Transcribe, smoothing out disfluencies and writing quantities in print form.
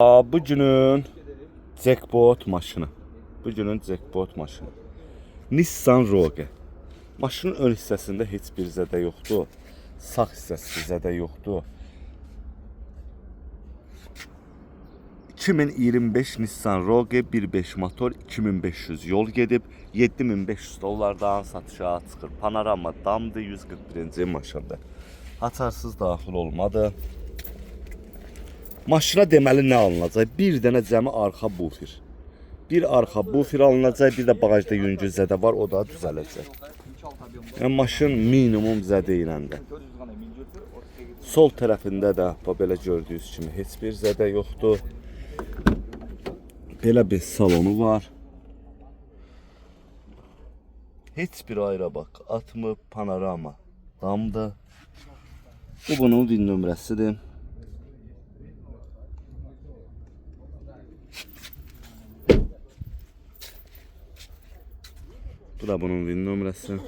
Bu günün jackpot maşını. Bu günün jackpot maşını. Nissan Rogue. Maşının ön hissəsində heç bir zədə yoxdur. Sağ hissəsi zədə yoxdur. 2025 Nissan Rogue 1.5 motor 2500 yol gedib 7500 dollardan satışa çıxır. Panorama damdır, 141-ci maşındır. Haçarsız daxil olmadı. Maşına deməli nə alınacaq? Bir dənə cəmi arxa bufer. Bir arxa bufer alınacaq, bir də bagajda yüngül zədə var, o da düzələcək. Yəni maşın minimum zədə iləndir. Sol tərəfində də belə gördüyünüz kimi heç bir zədə yoxdur. Belə bir salonu var. Heç bir ayrı bax, atmı panorama damdır. Bu bunun VIN nömrəsidir. Bu da bunun VIN nömrəsi.